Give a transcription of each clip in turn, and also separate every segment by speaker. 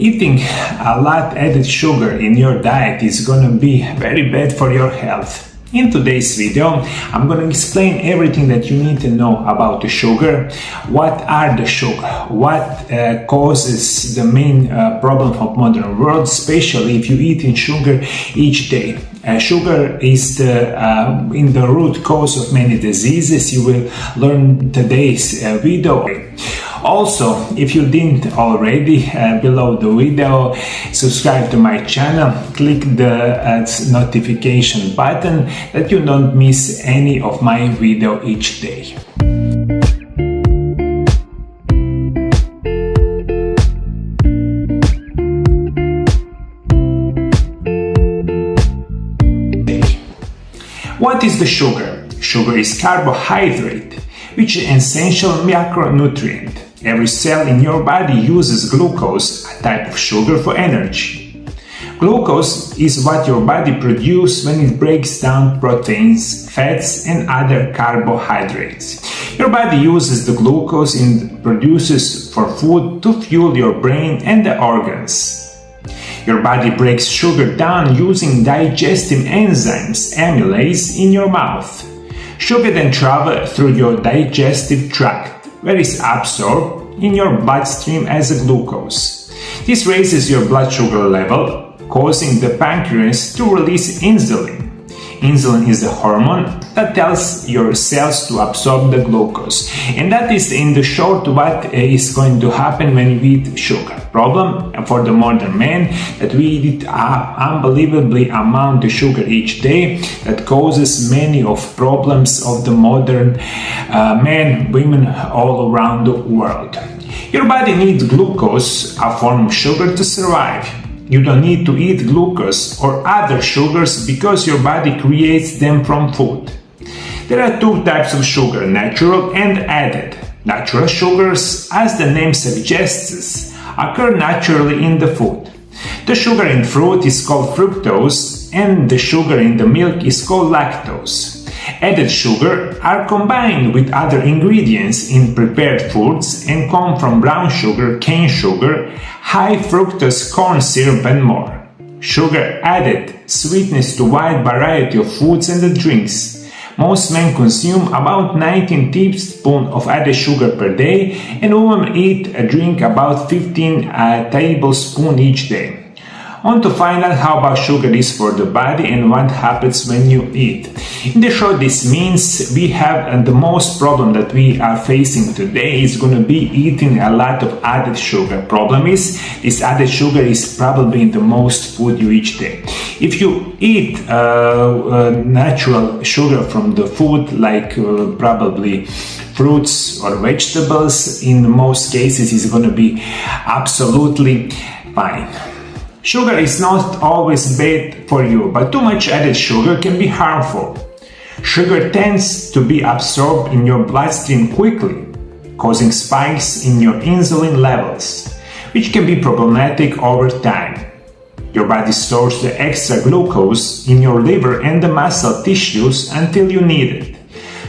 Speaker 1: Eating a lot added sugar in your diet is gonna be very bad for your health. In today's video, I'm going to explain everything that you need to know about the sugar. What are the sugar? What causes the main problem of modern world, especially if you eat in sugar each day. Sugar is in the root cause of many diseases. You will learn today's video. Also, if you didn't already, below the video, subscribe to my channel, click the notification button that you don't miss any of my video each day. What is the sugar? Sugar is carbohydrate, which is an essential macronutrient. Every cell in your body uses glucose, a type of sugar, for energy. Glucose is what your body produces when it breaks down proteins, fats, and other carbohydrates. Your body uses the glucose it produces for food to fuel your brain and the organs. Your body breaks sugar down using digestive enzymes, amylase, in your mouth. Sugar then travels through your digestive tract, where it's absorbed in your bloodstream as a glucose. This raises your blood sugar level, causing the pancreas to release insulin. Insulin is the hormone that tells your cells to absorb the glucose. And that is, in the short, what is going to happen when we eat sugar. Problem for the modern man that we eat unbelievably amount of sugar each day that causes many of problems of the modern men, women all around the world. Your body needs glucose, a form of sugar, to survive. You don't need to eat glucose or other sugars because your body creates them from food. There are two types of sugar, natural and added. Natural sugars, as the name suggests, occur naturally in the food. The sugar in fruit is called fructose, and the sugar in the milk is called lactose. Added sugar are combined with other ingredients in prepared foods and come from brown sugar, cane sugar, high fructose corn syrup, and more. Sugar added sweetness to a wide variety of foods and drinks. Most men consume about 19 teaspoons of added sugar per day, and women drink about 15 tablespoons each day. On to find out how about sugar is for the body and what happens when you eat. In the short, this means we have the most problem that we are facing today is going to be eating a lot of added sugar. Problem is, this added sugar is probably in the most food you eat day. If you eat natural sugar from the food, like probably fruits or vegetables, in most cases is going to be absolutely fine. Sugar is not always bad for you, but too much added sugar can be harmful. Sugar tends to be absorbed in your bloodstream quickly, causing spikes in your insulin levels, which can be problematic over time. Your body stores the extra glucose in your liver and the muscle tissues until you need it.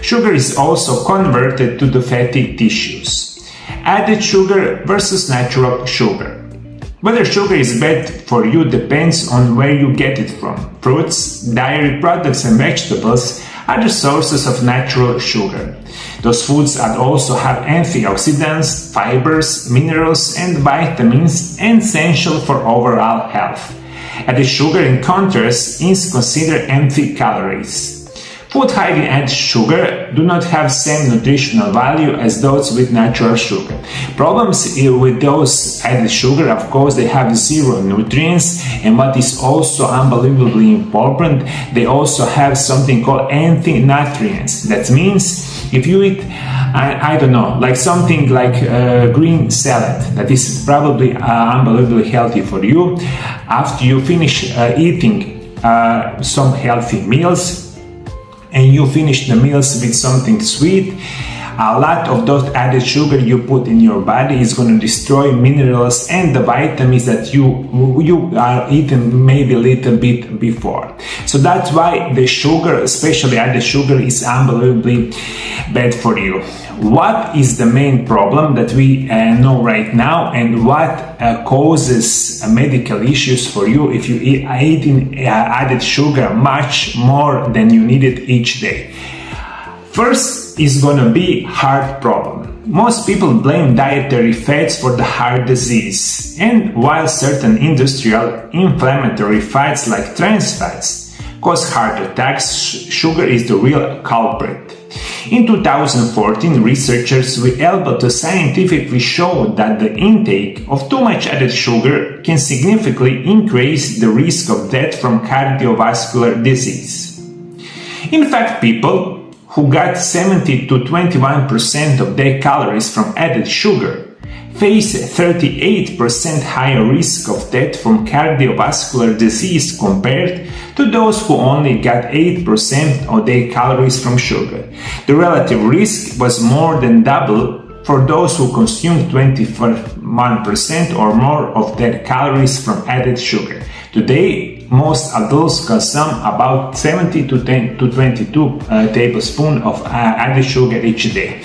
Speaker 1: Sugar is also converted to the fatty tissues. Added sugar versus natural sugar. Whether sugar is bad for you depends on where you get it from. Fruits, dairy products, and vegetables are the sources of natural sugar. Those foods also have antioxidants, fibers, minerals, and vitamins essential for overall health. Added sugar, in contrast, is considered empty calories. Food high in added sugar do not have same nutritional value as those with natural sugar. Problems with those added sugar, of course, they have zero nutrients, and what is also unbelievably important, they also have something called anti-nutrients. That means if you eat, I don't know, like something like green salad, that is probably unbelievably healthy for you. After you finish eating some healthy meals, and you finish the meals with something sweet, a lot of those added sugar you put in your body is going to destroy minerals and the vitamins that you are eating maybe a little bit before. So that's why the sugar, especially added sugar, is unbelievably bad for you. What is the main problem that we know right now, and what causes medical issues for you if you eating added sugar much more than you needed each day? First is going to be heart problem. Most people blame dietary fats for the heart disease, and while certain industrial inflammatory fats like trans fats cause heart attacks, sugar is the real culprit. In 2014, researchers were able to scientifically show that the intake of too much added sugar can significantly increase the risk of death from cardiovascular disease. In fact, people who got 70 to 21% of their calories from added sugar face 38% higher risk of death from cardiovascular disease compared to those who only got 8% of their calories from sugar. The relative risk was more than double for those who consumed 21% or more of their calories from added sugar. Today, most adults consume about 70 to 22 tablespoons of added sugar each day.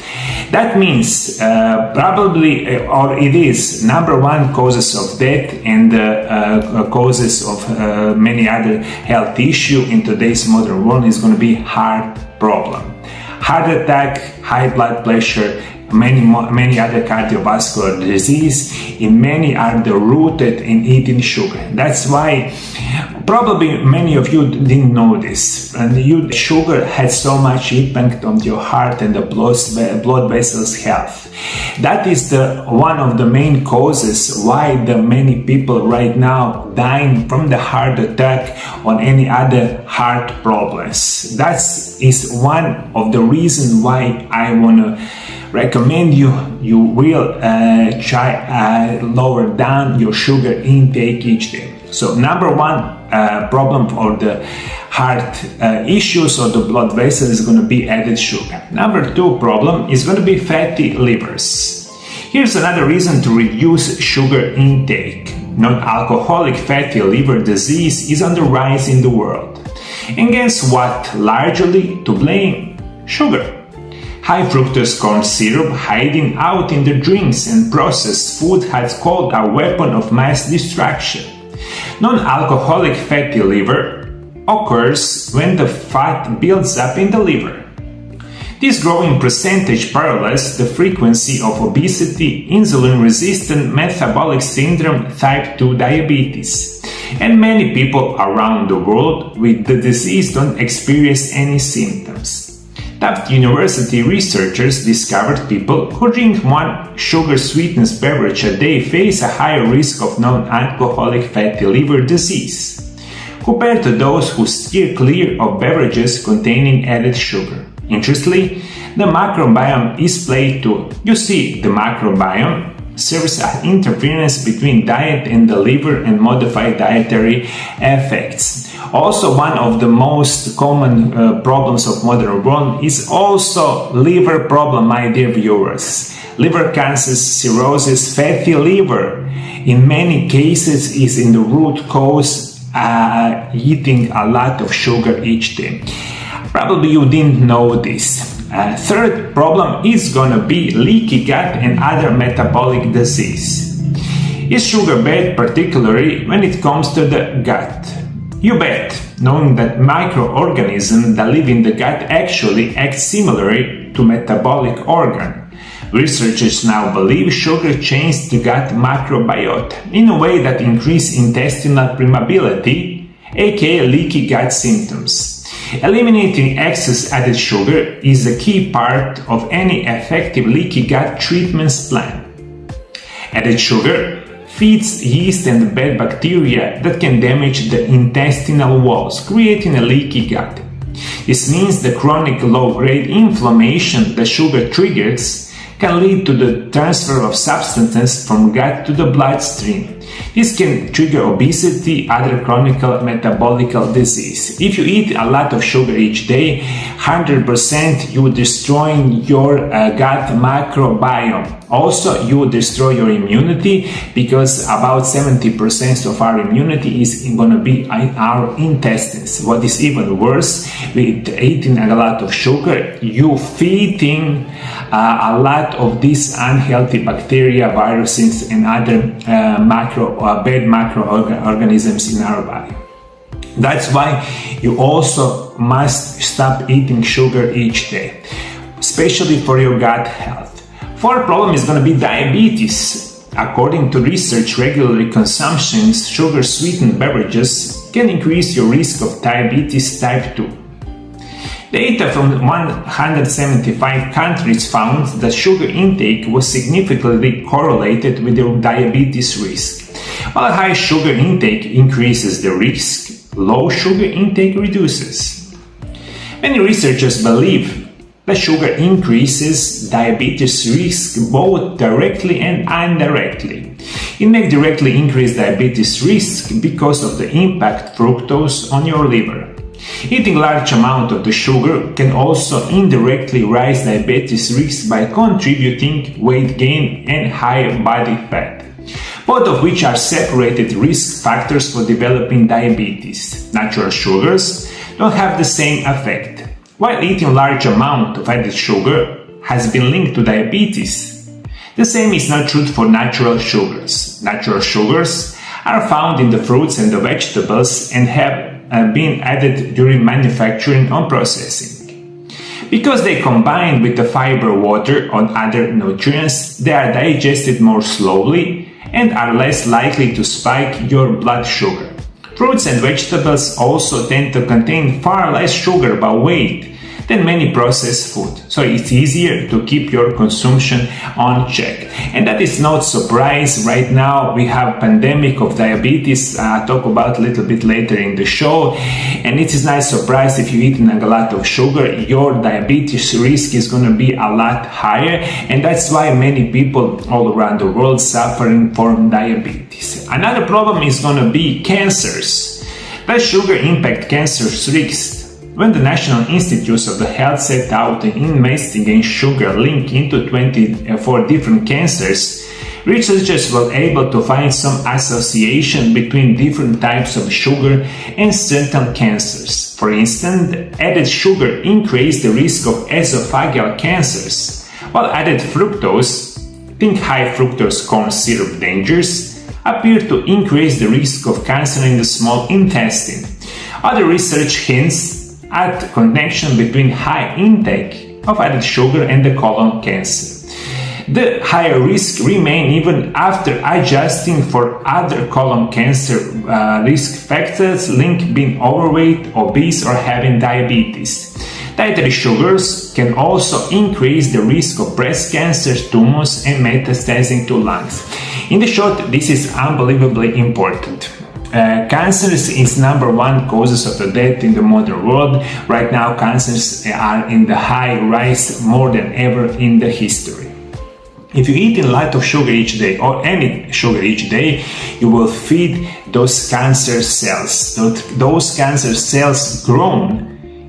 Speaker 1: That means probably, or it is, number one causes of death and causes of many other health issues in today's modern world is going to be heart problem. Heart attack, high blood pressure, many other cardiovascular disease, and many are rooted in eating sugar. That's why probably many of you didn't know this. And sugar has so much impact on your heart and the blood vessels health. That is one of the main causes why the many people right now dying from the heart attack or any other heart problems. That is one of the reasons why I want to recommend you will try lower down your sugar intake each day. So number one problem for the heart issues or the blood vessel is going to be added sugar. Number two problem is going to be fatty livers. Here's another reason to reduce sugar intake. Non-alcoholic fatty liver disease is on the rise in the world. And guess what? Largely to blame sugar. High fructose corn syrup hiding out in the drinks and processed food has called a weapon of mass destruction. Non-alcoholic fatty liver occurs when the fat builds up in the liver. This growing percentage parallels the frequency of obesity, insulin-resistant metabolic syndrome, type 2 diabetes. And many people around the world with the disease don't experience any symptoms. Tufts University researchers discovered people who drink one sugar-sweetened beverage a day face a higher risk of non-alcoholic fatty liver disease compared to those who steer clear of beverages containing added sugar. Interestingly, the microbiome is played too. You see, the microbiome serves as interference between diet and the liver and modified dietary effects. Also, one of the most common problems of modern world is also liver problem, my dear viewers. Liver cancer, cirrhosis, fatty liver, in many cases is in the root cause eating a lot of sugar each day. Probably you didn't know this. Third problem is gonna be leaky gut and other metabolic disease. Is sugar bad, particularly when it comes to the gut? You bet, knowing that microorganisms that live in the gut actually act similarly to metabolic organ. Researchers now believe sugar changes the gut microbiota in a way that increases intestinal permeability, aka leaky gut symptoms. Eliminating excess added sugar is a key part of any effective leaky gut treatment plan. Added sugar feeds yeast and bad bacteria that can damage the intestinal walls, creating a leaky gut. This means the chronic low-grade inflammation that sugar triggers can lead to the transfer of substances from gut to the bloodstream. This can trigger obesity, other chronic metabolic disease. If you eat a lot of sugar each day, 100% you destroying your gut microbiome. Also, you destroy your immunity, because about 70% of our immunity is going to be in our intestines. What is even worse, with eating a lot of sugar, you feeding a lot of these unhealthy bacteria, viruses, and other bad microorganisms in our body. That's why you also must stop eating sugar each day, especially for your gut health. Fourth problem is going to be diabetes. According to research, regular consumption of sugar-sweetened beverages can increase your risk of diabetes type 2. Data from 175 countries found that sugar intake was significantly correlated with your diabetes risk. While high sugar intake increases the risk, low sugar intake reduces. Many researchers believe that sugar increases diabetes risk both directly and indirectly. It may directly increase diabetes risk because of the impact fructose on your liver. Eating large amount of the sugar can also indirectly raise diabetes risk by contributing weight gain and higher body fat, both of which are separated risk factors for developing diabetes. Natural sugars don't have the same effect. While eating large amount of added sugar has been linked to diabetes, the same is not true for natural sugars. Natural sugars are found in the fruits and the vegetables and have been added during manufacturing or processing. Because they combine with the fiber, water, or other nutrients, they are digested more slowly and are less likely to spike your blood sugar. Fruits and vegetables also tend to contain far less sugar by weight than many processed food, so it's easier to keep your consumption on check. And that is not surprise. Right now we have pandemic of diabetes. I'll talk about a little bit later in the show, and it is not a surprise if you eat a lot of sugar, your diabetes risk is going to be a lot higher, and that's why many people all around the world suffering from diabetes. Another problem is going to be cancers. Does sugar impact cancer risks? When the National Institutes of the Health set out to investigate sugar link into 24 different cancers, researchers were able to find some association between different types of sugar and certain cancers. For instance, added sugar increased the risk of esophageal cancers, while added fructose, think high fructose corn syrup dangers, appear to increase the risk of cancer in the small intestine. Other research hints at connection between high intake of added sugar and the colon cancer. The higher risk remain even after adjusting for other colon cancer risk factors linked being overweight, obese, or having diabetes. Dietary sugars can also increase the risk of breast cancer, tumors, and metastasizing to lungs. In the short, this is unbelievably important. Cancer is number one causes of the death in the modern world. Right now, cancers are in the high rise more than ever in the history. If you eat a lot of sugar each day, or any sugar each day, you will feed those cancer cells. Those cancer cells grow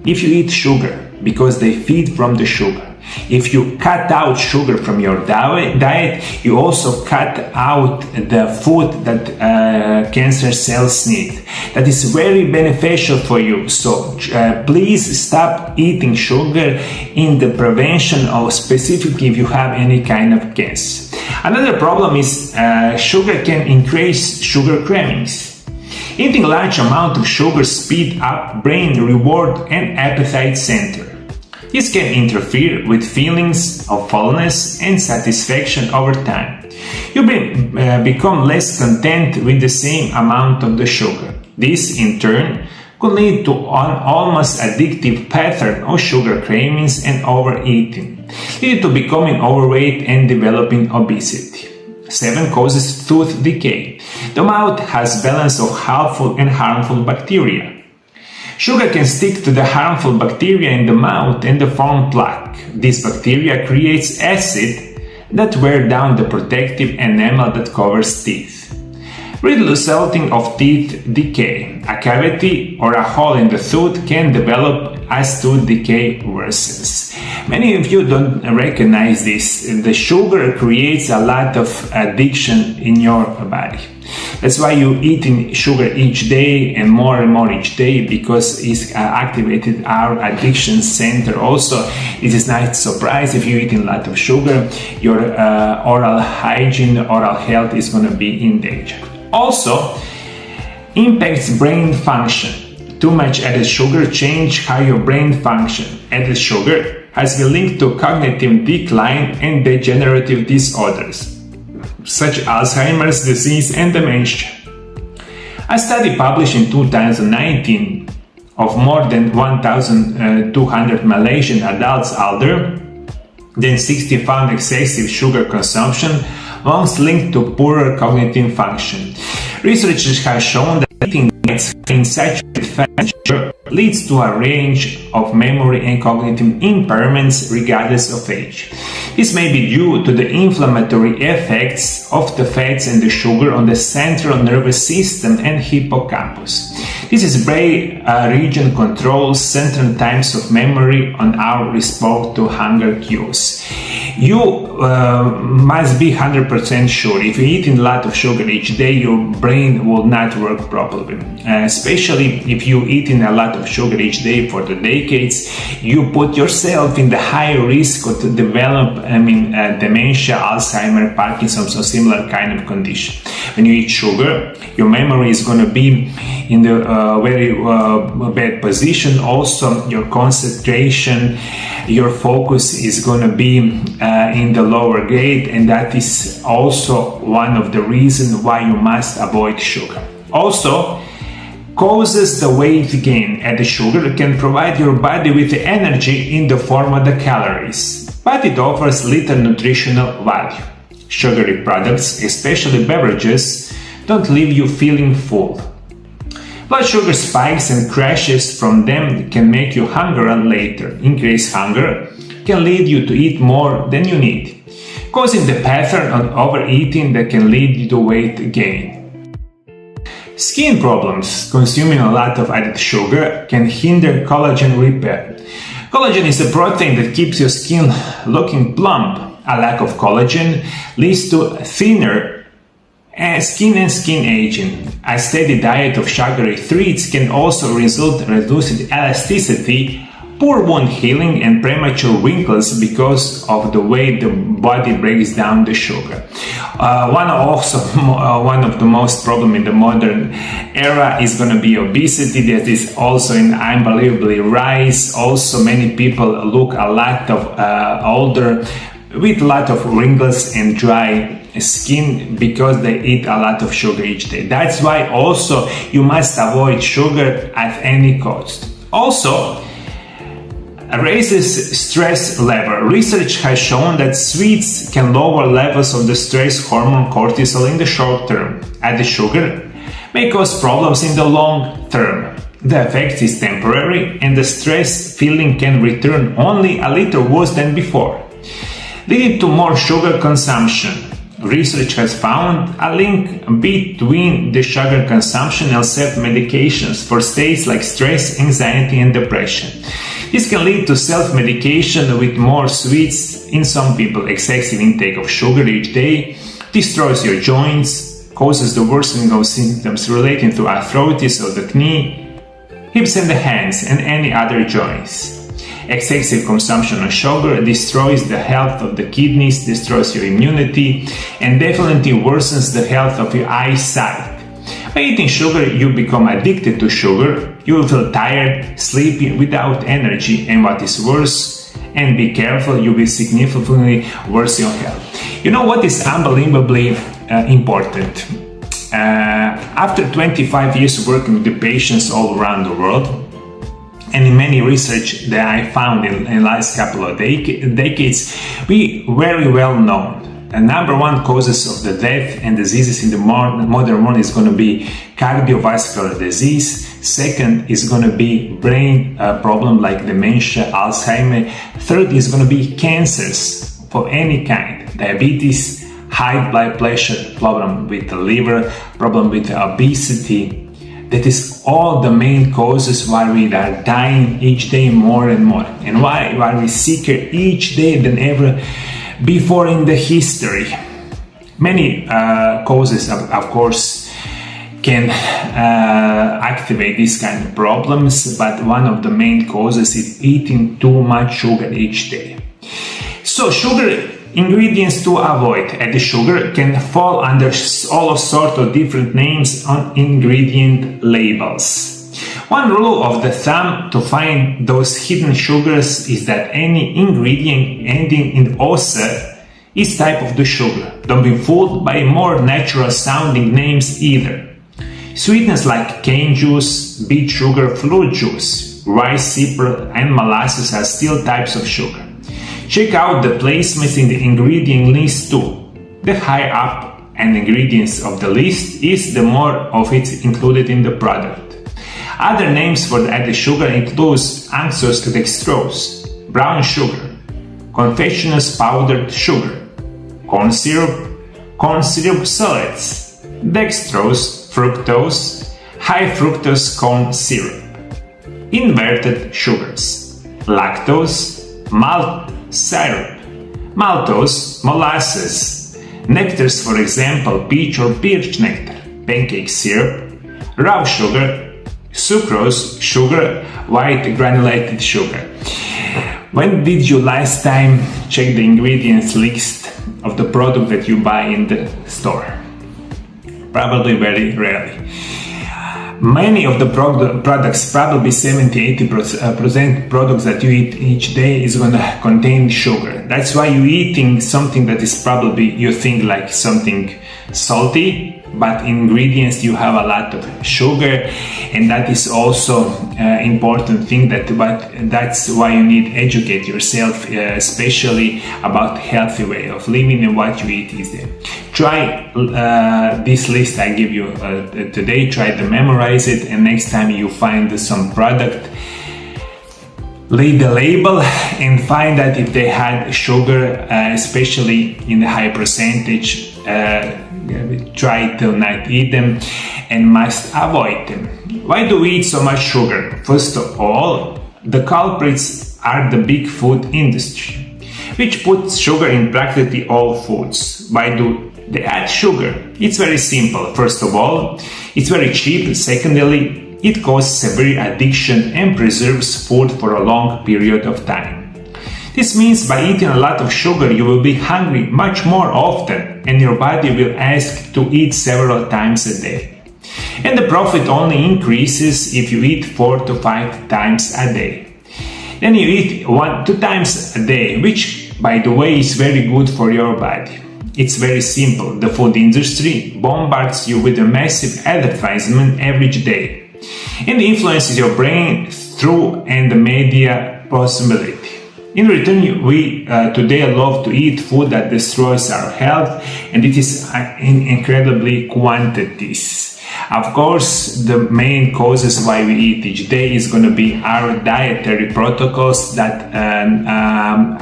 Speaker 1: if you eat sugar, because they feed from the sugar. If you cut out sugar from your diet, you also cut out the food that cancer cells need. That is very beneficial for you. So please stop eating sugar in the prevention of, specifically if you have any kind of cancer. Another problem is sugar can increase sugar cravings. Eating a large amount of sugar speeds up brain reward and appetite center. This can interfere with feelings of fullness and satisfaction over time. You become less content with the same amount of the sugar. This, in turn, could lead to an almost addictive pattern of sugar cravings and overeating, leading to becoming overweight and developing obesity. 7 causes tooth decay. The mouth has balance of helpful and harmful bacteria. Sugar can stick to the harmful bacteria in the mouth and form plaque. This bacteria creates acid that wear down the protective enamel that covers teeth. Resulting of teeth decay. A cavity or a hole in the tooth can develop as tooth decay worsens. Many of you don't recognize this. The sugar creates a lot of addiction in your body. That's why you eat sugar each day and more each day, because it's activated our addiction center. Also, it is not a surprise if you eat a lot of sugar, your oral hygiene, oral health is going to be in danger. Also, impacts brain function. Too much added sugar changes how your brain functions. Added sugar has been linked to cognitive decline and degenerative disorders, such as Alzheimer's disease and dementia. A study published in 2019 of more than 1,200 Malaysian adults older than 60 found excessive sugar consumption once linked to poorer cognitive function. Researchers have shown that eating in saturated fat and sugar leads to a range of memory and cognitive impairments regardless of age. This may be due to the inflammatory effects of the fats and the sugar on the central nervous system and hippocampus. This brain region controls certain types of memory on our response to hunger cues. You must be 100% sure if you eat a lot of sugar each day, your brain will not work properly. Especially if you eat a lot of sugar each day for the decades, you put yourself in the high risk to develop dementia, Alzheimer, Parkinson's, or similar kind of condition. When you eat sugar, your memory is going to be in the very bad position. Also, your concentration, your focus is going to be in the lower grade, and that is also one of the reasons why you must avoid sugar. Also, causes the weight gain. Added sugar can provide your body with the energy in the form of the calories, but it offers little nutritional value. Sugary products, especially beverages, don't leave you feeling full. Blood sugar spikes and crashes from them can make you hungry later. Increased hunger can lead you to eat more than you need, causing the pattern of overeating that can lead you to weight gain. Skin problems. Consuming a lot of added sugar can hinder collagen repair. Collagen is the protein that keeps your skin looking plump. A lack of collagen leads to thinner skin and skin aging. A steady diet of sugary treats can also result in reduced elasticity, poor wound healing, and premature wrinkles because of the way the body breaks down the sugar. One of the most problem in the modern era is going to be obesity. That is also in unbelievably rise. Also, many people look a lot of older with a lot of wrinkles and dry skin because they eat a lot of sugar each day. That's why also you must avoid sugar at any cost. Also, raises stress level. Research has shown that sweets can lower levels of the stress hormone cortisol in the short term. Added sugar may cause problems in the long term. The effect is temporary and the stress feeling can return only a little worse than before, leading to more sugar consumption. Research has found a link between the sugar consumption and self-medications for states like stress, anxiety, and depression. This can lead to self-medication with more sweets in some people. Excessive intake of sugar each day destroys your joints, causes the worsening of symptoms relating to arthritis of the knee, hips and the hands, and any other joints. Excessive consumption of sugar destroys the health of the kidneys, destroys your immunity, and definitely worsens the health of your eyesight. By eating sugar, you become addicted to sugar. You will feel tired, sleepy, without energy, and what is worse, and be careful, you will significantly worsen your health. You know what is unbelievably important? After 25 years working with the patients all around the world, and in many research that I found in the last couple of decades, we very well known. The number one causes of the death and diseases in the modern world is going to be cardiovascular disease. Second is going to be brain problem like dementia, Alzheimer. Third is going to be cancers of any kind. diabetes, high blood pressure, problem with the liver, problem with obesity. That is all the main causes why we are dying each day more and more, and why we sicker each day than ever before in the history. Many causes, of course, can activate these kind of problems, but one of the main causes is eating too much sugar each day. So sugar ingredients to avoid. Added sugar can fall under all sorts of different names on ingredient labels. One rule of the thumb to find those hidden sugars is that any ingredient ending in "osa" is type of the sugar. Don't be fooled by more natural sounding names either. Sweeteners like cane juice, beet sugar, fruit juice, rice syrup, and molasses are still types of sugar. Check out the placements in the ingredient list too. The higher up an ingredients of the list is, the more of it included in the product. Other names for the added sugar include anxose dextrose, brown sugar, confectioner's powdered sugar, corn syrup solids, dextrose, fructose, high fructose corn syrup, inverted sugars, lactose, malt syrup, maltose, molasses, nectars, for example, peach or birch nectar, pancake syrup, raw sugar, sucrose, sugar, white granulated sugar. When did you last time check the ingredients list of the product that you buy in the store? Probably very rarely. Many of the products, probably 70-80% products that you eat each day is going to contain sugar. That's why you're eating something that is probably, you think like something salty, but in ingredients you have a lot of sugar, and that is also important thing that's why you need to educate yourself, especially about healthy way of living and what you eat is there. Try this list I give you today, try to memorize it, and next time you find some product, read the label and find out if they had sugar, especially in the high percentage. Try to not eat them and must avoid them. Why do we eat so much sugar? First of all, the culprits are the big food industry, which puts sugar in practically all foods. Why do they add sugar? It's very simple. First of all, it's very cheap. Secondly, it causes severe addiction and preserves food for a long period of time. This means by eating a lot of sugar, you will be hungry much more often, and your body will ask to eat several times a day. And the profit only increases if you eat 4 to 5 times a day. Then you eat 1-2 times a day, which, by the way, is very good for your body. It's very simple. The food industry bombards you with a massive advertisement every day, and influences your brain through and the media possibility. In return, we today love to eat food that destroys our health, and it is in incredibly quantities. Of course, the main causes why we eat each day is going to be our dietary protocols that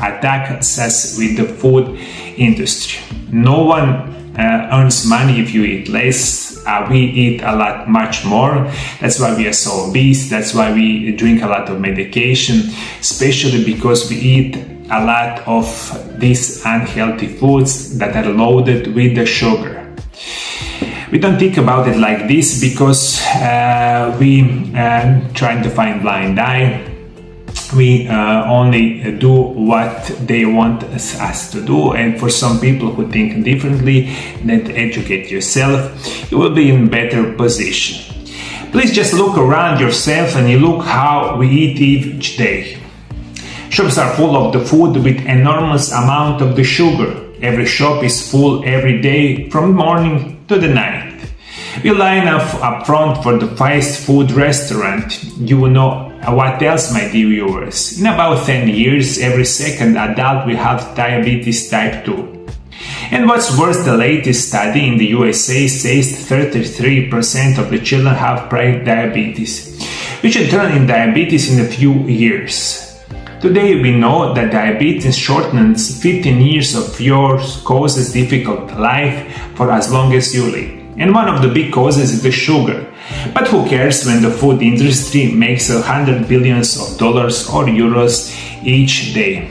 Speaker 1: attack us with the food industry. No one earns money if you eat less. We eat a lot much more. That's why we are so obese. That's why we drink a lot of medication, especially because we eat a lot of these unhealthy foods that are loaded with the sugar. We don't think about it like this because we trying to find blind eye. We only do what they want us to do, and for some people who think differently, then educate yourself, you will be in better position. Please just look around yourself and you look how we eat each day. Shops are full of the food with enormous amount of the sugar. Every shop is full every day from morning to the night. We line up front for the fast food restaurant. You will know what else, my dear viewers. In about 10 years, every second adult will have diabetes type 2. And what's worse, the latest study in the USA says 33% of the children have pre-diabetes, which will turn in diabetes in a few years. Today we know that diabetes shortens 15 years of yours, causes difficult life for as long as you live. And one of the big causes is the sugar. But who cares when the food industry makes $100 billion or euros each day?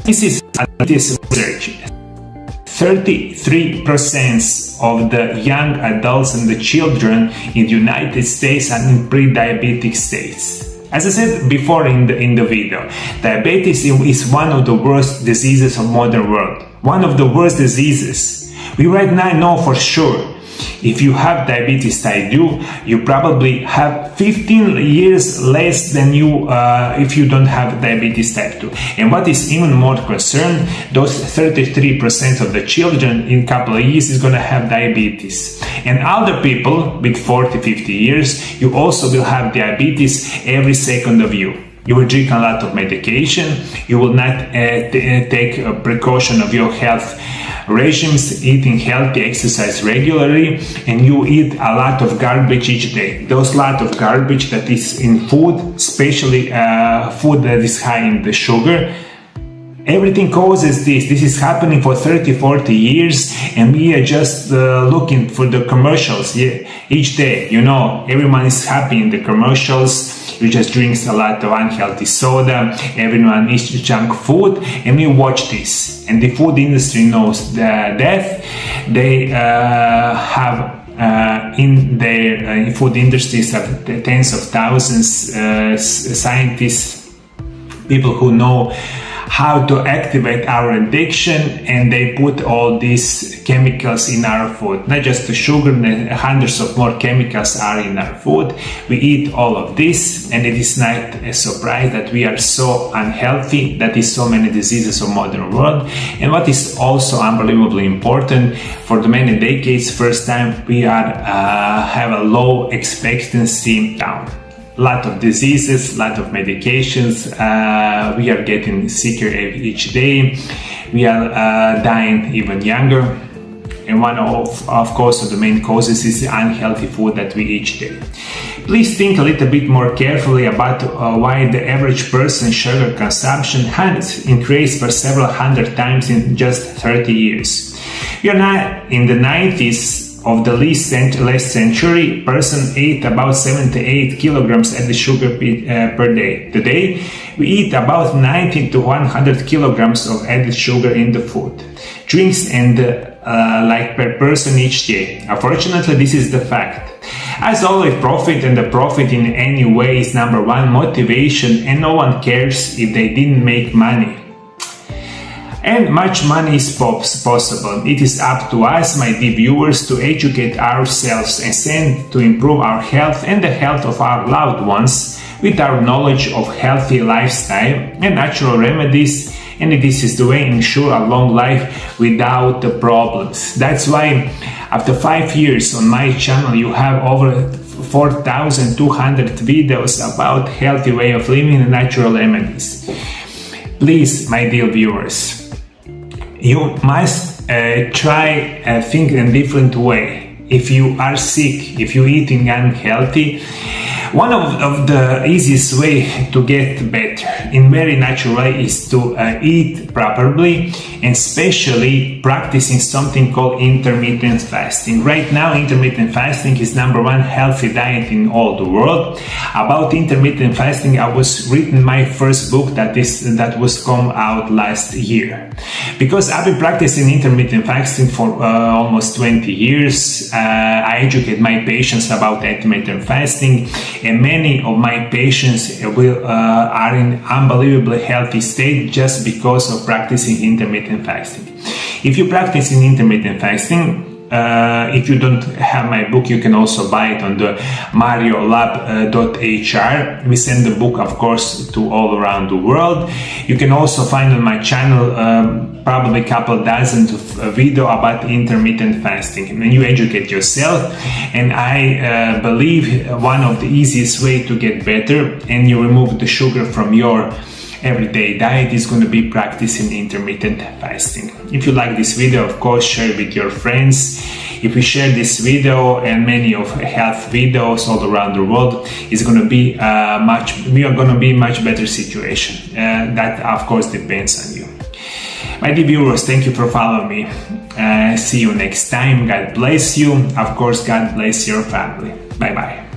Speaker 1: This is research. 33% of the young adults and the children in the United States are in pre-diabetic states. As I said before in the video, diabetes is one of the worst diseases of modern world. One of the worst diseases. We right now know for sure, if you have diabetes type 2, you probably have 15 years less than you if you don't have diabetes type 2. And what is even more concerned, those 33% of the children in a couple of years is going to have diabetes. And other people with 40-50 years, you also will have diabetes every second of you. You will drink a lot of medication, you will not take a precaution of your health regimes, eating healthy, exercise regularly, and you eat a lot of garbage each day. Those lot of garbage that is in food, especially food that is high in the sugar, everything causes this. This is happening for 30-40 years, and we are just looking for the commercials each day. You know, everyone is happy in the commercials. You just drink a lot of unhealthy soda, everyone eats junk food, and we watch this. And the food industry knows that they have in their food industries have tens of thousands scientists, people who know how to activate our addiction, and they put all these chemicals in our food. Not just the sugar, hundreds of more chemicals are in our food. We eat all of this, and it is not a surprise that we are so unhealthy, that is so many diseases of modern world. And what is also unbelievably important, for the many decades, first time we are have a low expectancy down. Lot of diseases, lot of medications, we are getting sicker each day, we are dying even younger, and one of course of the main causes is the unhealthy food that we eat each day. Please think a little bit more carefully about why the average person's sugar consumption has increased by several hundred times in just 30 years. We are now in the 90s of the last century. Person ate about 78 kilograms of sugar per day. Today, we eat about 90 to 100 kilograms of added sugar in the food, drinks, and like per person each day. Unfortunately, this is the fact. As always, profit, and the profit in any way is number one motivation, and no one cares if they didn't make money. And much money is possible. It is up to us, my dear viewers, to educate ourselves and stand to improve our health and the health of our loved ones with our knowledge of healthy lifestyle and natural remedies. And this is the way to ensure a long life without the problems. That's why after 5 years on my channel, you have over 4,200 videos about healthy way of living and natural remedies. Please, my dear viewers, you must try think in a different way. If you are sick, if you're eating unhealthy, one of the easiest way to get better in very natural way is to eat properly, and especially practicing something called intermittent fasting. Right now, intermittent fasting is number one healthy diet in all the world. About intermittent fasting, I was written my first book that was come out last year. Because I've been practicing intermittent fasting for almost 20 years. I educate my patients about intermittent fasting, and many of my patients are in unbelievably healthy state just because of practicing intermittent fasting. If you practice intermittent fasting, if you don't have my book, you can also buy it on the mariolab.hr. We send the book, of course, to all around the world. You can also find on my channel probably a couple dozen video about intermittent fasting, and you educate yourself. And I believe one of the easiest way to get better and you remove the sugar from your everyday diet is going to be practicing intermittent fasting. If you like this video, of course, share it with your friends. If we share this video and many of health videos all around the world, it's going to be we are going to be much better situation. That of course depends on you. My dear viewers, thank you for following me. See you next time. God bless you. Of course, God bless your family. Bye bye.